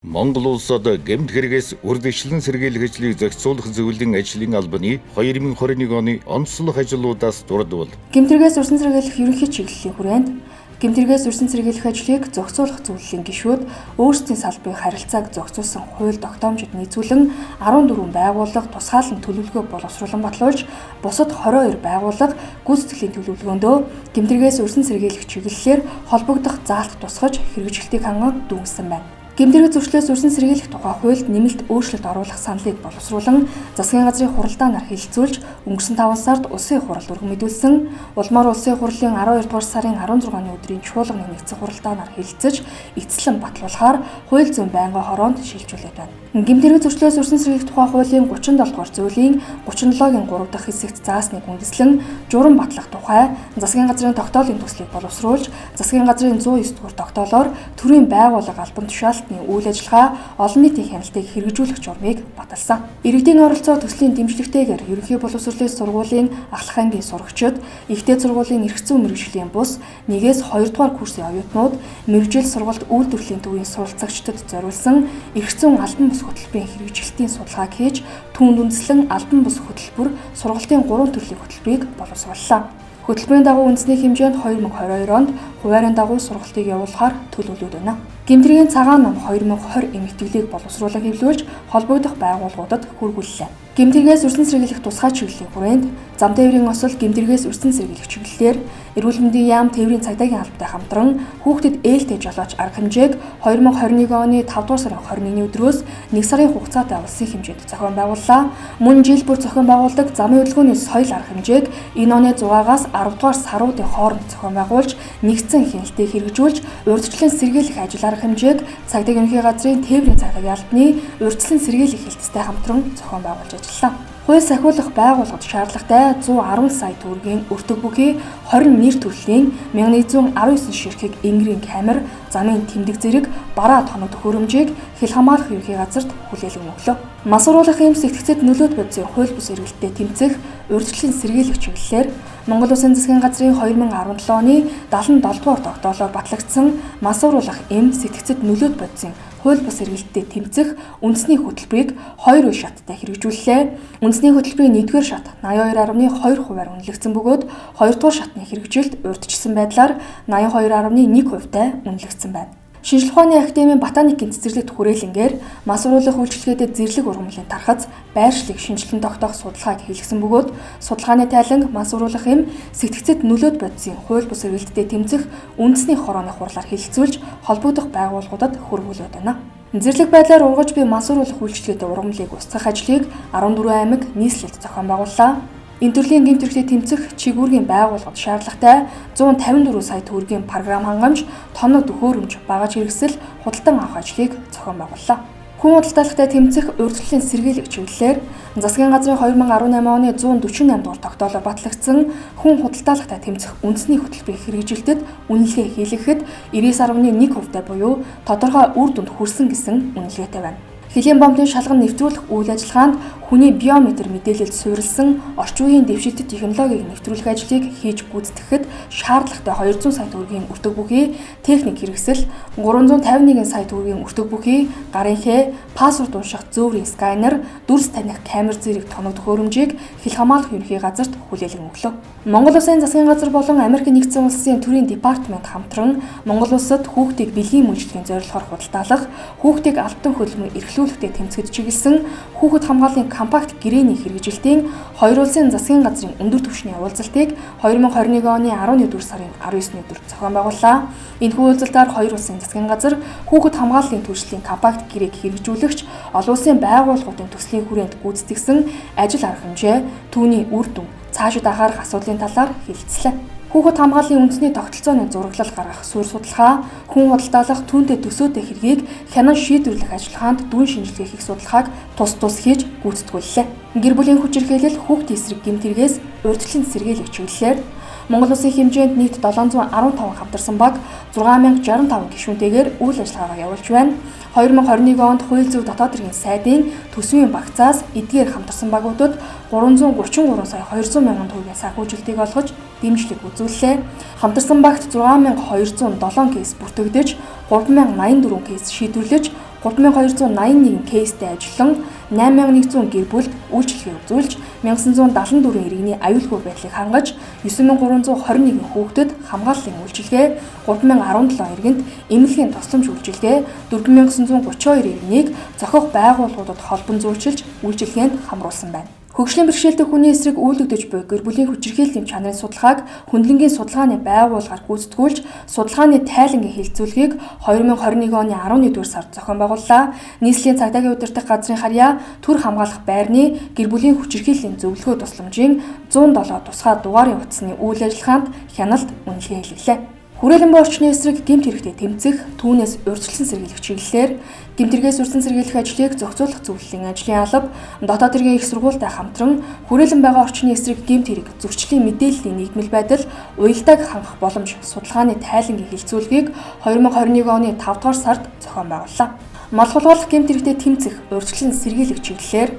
Монгол улсад гэмт хэрэгээс үрдэгчлэн сэргийлэх ажлыг зохицуулах зөвлөлийн ажлын албаны 2021 оны онцлог ажлуудаас дурдвал гэмтэргээс урьдчилан сэргийлэх ерөнхий чиглэлийн хүрээнд гэмтэргээс урьдчилан сэргийлэх ажлыг зохицуулах зөвлөлийн гишүүд өөрсдийн салбарын харилцааг зохицуулсан хууль тогтоомжид нийцүүлэн 14 байгууллага тусгаалan төлөвлөгөө боловсруулан батлуулж бусад 22 байгууллага гүйцэтгэлийн төлөвлөгөөндөө гэмтэргээс урьдчилан сэргийлэх чиглэлээр холбогдох заалт тусгаж хэрэгжилтийг ханган дүүнгэсэн байна. Гэмтэрэг зөрчлөөс урьдчилан сэргийлэх тухай хуульд нэмэлт өөрчлөлт оруулах саналыг боловсруулан засгийн газрын хуралдаанаар хэлэлцүүлж өнгөрсөн 5 сард улсын хурал өргөн мэдүүлсэн. Улмаар улсын хурлын 12 дугаар сарын 16-ны өдрийн чуулганы нэгдсэн хуралдаанаар хэлэлцэж эцэслэн батлуулахаар хууль зүйн байнгын хороонд шилжүүлээд байна. Гэмтэрэг зөрчлөөс урьдчилан сэргийлэх тухай хуулийн 37 дугаар зүйлийн 37-гийн 3 дахь хэсэгт заасныг үндэслэн журам батлах тухай засгийн газрын тогтоолын төслийг боловсруулж засгийн газрын 109 дугаар тогтоолоор төрийн байгууллага албан тушаалтны үйл ажиллагаа олон нийтийн хяналтыг хэрэгжүүлэх журмыг баталсан. Иргэдийн оролцоо төслийн дэмжлэгтэйгээр ерөнхий боловсролын сургуулийн ахлах ангийн сурагчид, ихтэй сургуулийн эрх зүйн мэргэжлийн бус 1-2 дугаар курсын оюутнууд, мэргэжил сургалт үйлдвэрлэлийн төвийн суралцагчдад зориулсан эрх зүйн албан бус хөтөлбөрийн хэрэгжилтийн судалгааг хийж түүнд үндэслэн албан бус хөтөлбөр сургалтын 3 төрлийн хөтөлбөрийг боловсрууллаа. Хөтөлбөрийн дагуу үндэсний хэмжээнд 2022 онд хуваарийн дагуу сургалтыг явуулахаар төлөвлөд байна. Гэмтэргийн цагаан ном 2020 эмэгтэйлийг боловсруулан хэвлүүлж холбогдох байгууллагуудад хүргүүллээ. Гэмтэргээс урьдчилан сэргийлэх тусгай чиглэлийн хүрээнд зам тээврийн осол гэмтэргээс урьдчилан сэргийлэх чиглэлээр эрүүл мэндийн яам тээврийн цагдаагийн албатай хамтран хүүхдэд ээлтэй жолооч арга хэмжээг 2021 оны 5 дугаар сарын 21-ний өдрөөс 1 сарын хугацаатай улсын хэмжээнд зохион байгууллаа. Мөн жил бүр зохион байгуулдаг замын хөдөлгөөний соёл арга хэмжээг энэ оны 6-аас 10 дугаар саруудын хооронд зохион байгуулж нэгдсэн хяналтыг хэрэгжүүлж урьдчилан сэргийлэх ажил арга хэмжээг цагдаагийн ерөнхий газрын тээврийн цагдаагийн албаны урьдчилан сэргийлэх хэлтстэй хамтран зохион байгуулж ажиллалаа. Хууль сахиулах байгууллагад шаардлагатай 110 сая төгрөгийн өртөг бүхий 20 нэр төрлийн 1119 ширхэг энгэрийн камер, замын тэмдэг зэрэг бараа тоног төхөөрөмжийг хил хамгаалах ерөнхий газарт хүлээлгэн өглөө. Масруулах эм сэтгцэд нөлөөт бодисын хууль бус эргэлттэй тэмцэх урьдчилан сэргийлэх чиглэлээр Монгол Улсын засгийн газрын 2017 оны 77 дугаар тогтоолоор батлагдсан масруулах эм сэтгцэд нөлөөт бодисын хууль бус эргэлттэй тэмцэх үндэсний хөтөлбөрийг 2 үе шаттай хэрэгжүүллээ. Үндэсний хөтөлбөрийн 1-р шат 82.2% үнэлэгдсэн бөгөөд 2-р шатны хэрэгжилт урьдчилсан байдлаар 82.1%-тай үнэлэгдсэн байна. Шинжлэх ухааны академийн ботаникийн цэцэрлэгт хүрээлэнгээр масруулах үйлчилгээдэд зэрлэг ургамлын тархац, байршлыг шинжилэн тогтоох судалгааг хийлгсэн бөгөөд судалгааны тайланг масруулах эм сэтгцэд нөлөөт бодисын хууль бус эргэлттэй тэмцэх үндэсний хорооны хурлаар хэлэлцүүлж холбогдох байгууллагуудад хүргүүлээд байна. Зэрлэг байдлаар ургаж буй масруулах үйлчилгээтэй ургамлыг устгах ажлыг 14 аймаг нийслэлд зохион байгууллаа. Энэ төрлийн гэмт хэрэгтээ тэмцэх чигүүргийн байгууллагад шаардлагатай 154 сая төгрөгийн програм хангамж, тоног төхөөрөмж, багаж хэрэгсэл, худалдан авах ажлыг зохион байгууллаа. Хүн худалдаалгатай тэмцэх урьдчилан сэргийлэх чиглэлээр засгийн газрын 2018 оны 148 дугаар тогтоолоор батлагдсан хүн худалдаалгатай тэмцэх үндэсний хөтөлбөрийн хэрэгжилтэд үнэлгээ хийлгэхэд 99.1%-тай буюу тодорхой үр дүнд хүрсэн гэсэн үнэлгээтэй байна. Хэлийн бомбын шалган нэвтрүүлэх үйл ажиллагаанд хүний биометр мэдээлэлд суурилсан орчин үеийн дэвшилтэт технологиг нэвтрүүлэх ажлыг хийж гүйцэтгэхэд шаардлагатай 200 сая төгрөгийн өртөг бүхий, техник хэрэгсэл, 351 сая төгрөгийн өртөг бүхий, гарын хээ, паспорт унших зөөврийн сканер, дүрс таних камер зэрэг тоног төхөөрөмжийг хил хамгаалах ерөнхий газарт хүлээлгэн өглөө. Монгол Улсын засгийн газар болон Америк нэгдсэн улсын төрийн департамент хамтран Монгол улсад хүүхдийг бэлгийн үйлчлэгийн зорилгоор худалдаалах, хүүхдийг албан хөдөлмөр эрхлүүлэхтэй тэмцэхэд чиглэсэн хүүхэд хамгааллын компакт гэрээний хэрэгжилтийн хоёр улсын засгийн газрын өндөр түвшний уулзалтыг 2021 оны 11 сарын 19-ний өдөр зохион байгууллаа. Энэхүү уулзалтаар хоёр улсын засгийн газар хүүхэд хамгааллын түвшлийн компакт гэрээг хэрэгжүүлэгч олон улсын байгууллагуудын төслийн хүрээнд гүйцэтгэсэн ажил арга хэмжээ, түүний үр дүн, цаашид анхаарах асуудлын талаар хэлэлцлээ. Хүүхэд хамгааллын үндэсний тогтолцооны зураглал гаргах суурь судалгаа, хүн худалдаалах түүнтэй төсөөтэй хэргийг хянан шийдвэрлэх ажиллагаанд дүн шинжилгээ хийх судалгааг тус хийж гүйцэтгүүллээ. Гэр бүлийн хүчирхийлэл, хүүхдийн эсрэг гэмтэргээс урьдчилан сэргийлэх чиглэлээр Монгол Улсын хэмжээнд нийт 715 хамтарсан баг 6065 гишүүнтэйгээр үйл ажиллагаагаа явуулж байна. 2021 онд хууль зүйн дотоод хэргийн сайдын төсвийн багцаас эдгээр хамтарсан багуудад 333 сая 200 мянган төгрөгийн санхүүжилтийг олгож дэмжлэг үзүүллээ. Хамтарсан багт 6207 кейс бүртгэгдэж 3084 кейс шийдвэрлэж 3281 кейстэй ажиллан 8100 гэр бүлд үйлчилгээ үзүүлж 1974 иргэний аюулгүй байдлыг хангаж 9321 хүүхдэд хамгааллын үйлчилгээ, 3017 иргэнд эмнэлгийн тусламж үйлчилгээ, 4932 иргэнийг зохих байгууллагуудад холбон зүйчилж үйлчилгээнд хамруулсан байна. Хөгжлийн бэрхшээлтэй хүний эсрэг үйлдэгдэж буй гэр бүлийн хүчирхийллийн чанарын судалгааг хөндлөнгийн судалгааны байгууллагаар гүйцэтгүүлж, судалгааны тайлангийн хилцүүлгийг 2021 оны 11-р сард зохион байгууллаа. Нийслэлийн цагдаагийн удирдах газрын харьяа төр хамгаалах байрны гэр бүлийн хүчирхийллийн зөвлөгөө тусламжийн 107 тусгай дугаарын утасны үйл ажиллагаанд хяналт үнэлгээ хэлгэлээ. Хүрээлэн буй орчны эсрэг гэмт хэрэгтэд тэмцэх, түүнээс урьдчилан сэргийлэх чиглэлээр гэмтэргээс урьдчилан сэргийлэх ажлыг зохицуулах зөвлөлийн ажлын алба, дотоод иргэн их сургуультай хамтран хүрээлэн байгаа орчны эсрэг гэмт хэрэг зөрчлийн мэдээллийн нийгмэл байдал, уялдааг хангах боломж судалгааны тайлангийн хилцүүлгийг 2021 оны 5 дугаар сард зохион байгууллаа. Мал хулгайлах гэмт хэрэгтэд тэмцэх, урьдчилан сэргийлэх чиглэлээр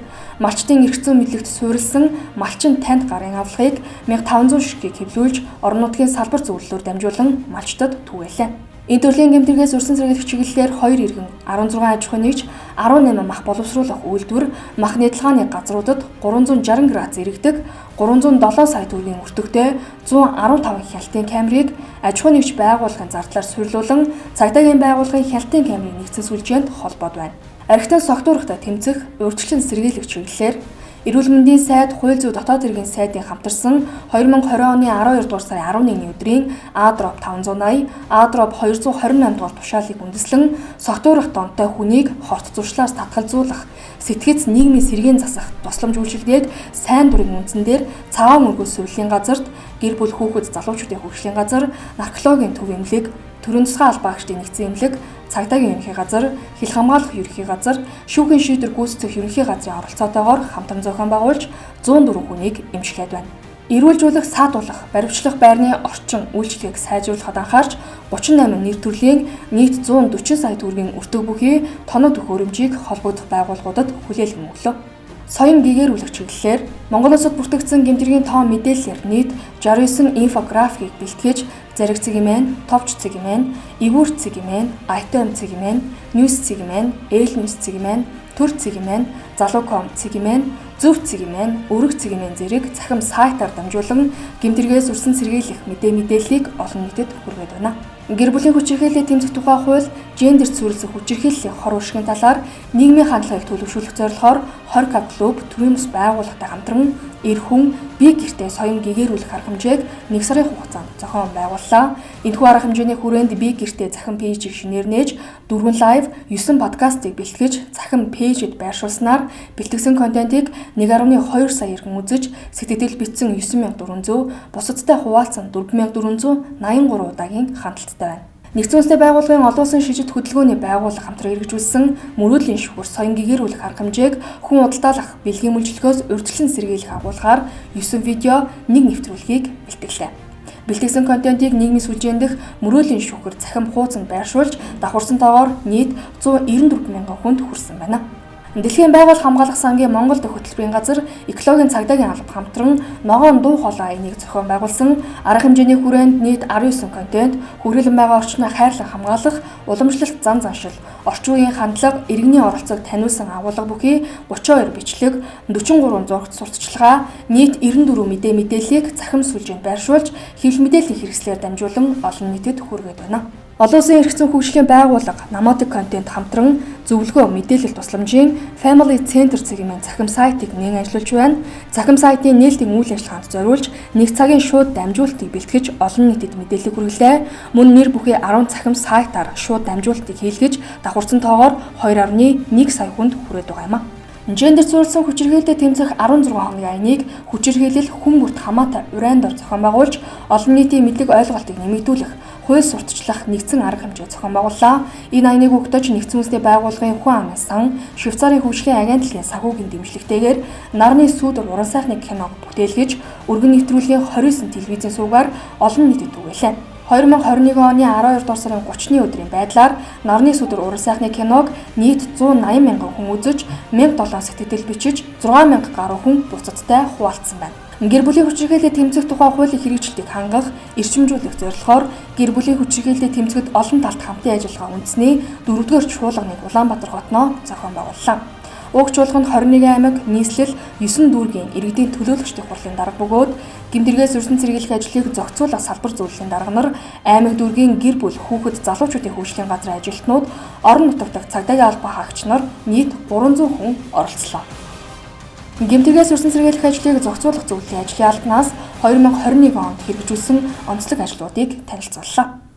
малчдын эрх зүйн мэдлэгт суурилсан малчин танд гарын авлагыг 1500 ширхгийг хэвлүүлж орон нутгийн салбар зөвлөлөөр дамжуулан малчдад түгээлээ. Энэ төрлийн гэмтэргээс урьдчилан сэргийлэх чиглэлээр 2 иргэн 16 аж ахуй нэгж 18 мах боловсруулах үйлдвэр мах нядалгааны газруудад 360 градус эргэдэг 307 сая төгрөгийн өртөгтэй 115 хяналтын камерыг аж ахуй нэгж байгууллагын зардлаар суйрлуулан цагдаагийн байгууллагын хяналтын камерыг нэгдсэн сүлжээнд холбоод байна. Архитан согтуурахтай тэмцэх, урьдчилан сэргийлэх чиглэлээр Эрүүл мэндийн сайд, хууль зүйн дотоод иргэн сайдын хамтарсан 2020 оны 12 дугаар сарын 11-ний өдрийн А-дроп 580, А-дроп 228 дугаар тушаалыг үндэслэн согтуурах донтой хүнийг хорт зуршлаас татгалзуулах, сэтгэц нийгмийн сэргээн засах тусламж үйлчилгээг сайн дурын үндсэн дээр цаваан мөргөл сувилийн газарт гэр бүл хүүхэд залуучуудын хөгжлийн газар, наркологийн төв эмнэлэг, төрийн тусгай албаагчдын нэгдсэн эмнэлэг, цагдаагийн ерөнхий газар, хил хамгаалах ерөнхий газар, шүүхийн шийдвэр гүйцэтгэх ерөнхий газрын оролцоотойгоор хамтран зохион байгуулж 104 хүнийг эмчлээд байна. Эрүүлжүүлэх, саадуулах, баривчлах байрны орчин үйлчлэгийг сайжруулахад анхаарч 38 нэр төрлийн нийт 140 сая төгрөгийн өртөг бүхий тоног төхөөрөмжийг холбогдох байгууллагуудад хүлээлгэн өглөө. Соён гэгэрүүлэх чиглэлээр Монгол Улсад бүртгэгдсэн гэмтэргийн тоон мэдээллээр нийт 69 инфографикийг бэлтгэж зариг цэгмэн, товч цэгмэн, эвүүр цэгмэн, айтом цэгмэн, ньюс цэгмэн, эл ньюс цэгмэн, төр цэгмэн, залуу.com цэгмэн, зөв цэгмэн, өргөх цэгмэн зэрэг цахим сайтаар дамжуулан гэмтэргээс урьдчилан сэргийлэх мэдээллийг олон нийтэд хүргэж байна. Гэр бүлийн хүчирхийлэлд тэмцэх тухай хууль, гендерт суурилсан хүчирхийллийн хор уршигын талаар нийгмийн хандлагыг төлөвшүүлэх зорилгоор 20 клуб төрийн бас байгууллагатай хамтран эр хүн бие гэртээ соён гэгэрүүлэх арга хэмжээг 1 сарын хугацаанд зохион байгууллаа. Энэхүү арга хэмжээний хүрээнд бие гэртээ захин пэйжийг шинээр нээж 4 лайв, 9 подкастыг бэлтгэж захин пэйжэд байршуулснаар бэлтгэсэн контентыг 1.2 сая иргэн үзэж сэтгэл битсэн 9400, бусадтай хуваалцсан 4483 удаагийн хандлттай байна. Нэгдсэн улсын байгууллагын олон улсын шижид хөдөлгөөний байгууллага хамтран эргэжүүлсэн мөрөөдлийн шүхэр соён гэгэрүүлэх арга хэмжээг хүн удалдаалах бэлгийн мүлжлөхөөс урьдчилан сэргийлэх агуулгаар 9 видео, 1 нэвтрүүлгийг бэлтгэлээ. Бэлтгэсэн контентийг нийгмийн сүлжээн дэх мөрөөдлийн шүхэр захин хуудсанд байршуулж давхарсан тоогоор нийт 194 мянган хүнд хүрсэн байна. Дэлхийн байгууллага хамгаалах сангийн Монгол дахь хөтөлбөрийн газар экологийн цагдаагийн алба хамтран ногоон дуу хоолой аяныг зохион байгуулсан арга хэмжээний хүрээнд нийт 19 контент хүрээлэн байгаа орчныг хайрлан хамгаалах, уламжлалт зан заншил, орчин үеийн хандлага, иргэний оролцоог таниулсан агуулга бүхий 32 бичлэг, 43 зурагт сурталчилгаа, нийт 94 мэдээллийг захим сүлжээнд байршуулж, хэвлэл мэдээллийн хэрэгслээр дамжуулан олон нийтэд хүргэж байна. Олон улсын эрх зүйн хөгжлийн байгууллага Namotic Content хамтран зөвлөгөө мэдээлэл тусламжийн Family Center цэгмийн захим сайтыг нээн ажиллуулж байна. Захим сайтын нээлтийн үйл ажиллагаанд зориулж 1 цагийн шууд дамжуулалтыг бэлтгэж олон нийтэд мэдээлэл хүргэлээ. Мөн нэр бүхий 10 захим сайтаар шууд дамжуулалтыг хийлгэж давхарсан тоогоор 2.1 сая хүнд хүрээд байгаа юм а. Гендер суурилсан хүчирхийлэлд тэмцэх 16 хоногийн аяныг хүчирхийлэл хүн бүрт хамаатай урайндор зохион байгуулж олон нийтийн мэдлэг ойлголтыг нэмэгдүүлэх, хууль сурталчлах нэгдсэн арга хэмжээ зохион байгууллаа. Энэ аяныг өгдөж нэгдсэн үндэсний байгууллагын хүн амын сан, Швейцарын хөгжлийн агентлагийн санхүүгийн дэмжлэгтэйгээр нарны сүүдэр уран сайхны киног бүтээлгэж, өргөн нэвтрүүлгийн 29 телевизийн суугаар олон нийтэд түгээлээ. 2021 оны 12 дугаар сарын 30-ны өдрийн байдлаар Нарны сүдэр уран сайхны киног нийт 180 мянган хүн үзэж, 1007 сэтгэл бичиж, 6 мянга гаруй хүн буцадтай хуваалцсан байна. Гэр бүлийн хүчирхийлэлд тэмцэх тухай хуулийн хэрэгжилтийг хангах, эрчимжүүлэх зорилгоор гэр бүлийн хүчирхийлэлд тэмцэхэд олон талт хамтын ажиллагаа үндэсний 4-р чуулганыг Улаанбаатар хотноо зохион байгууллаа. Уг чуулганд 21 аймаг, нийслэл, 9 дүүргийн иргэдийн төлөөлөгчдийн хурлын дарга бөгөөд гэмтэргээс өрсөн цэргийлэх ажлыг зохицуулах салбар зөвлөлийн дарга нар, аймаг дүүргийн гэр бүл, хүүхэд, залуучуудын хөгжлийн газрын ажилтнууд, орон нутагт цагдаагийн албан хаагч нар нийт 300 хүн оролцлоо. Гэмтэргээс өрсөн цэргийлэх ажлыг зохицуулах зөвлөлийн ажлын албанаас 2021 онд хэрэгжүүлсэн онцлог ажлуудыг танилцууллаа.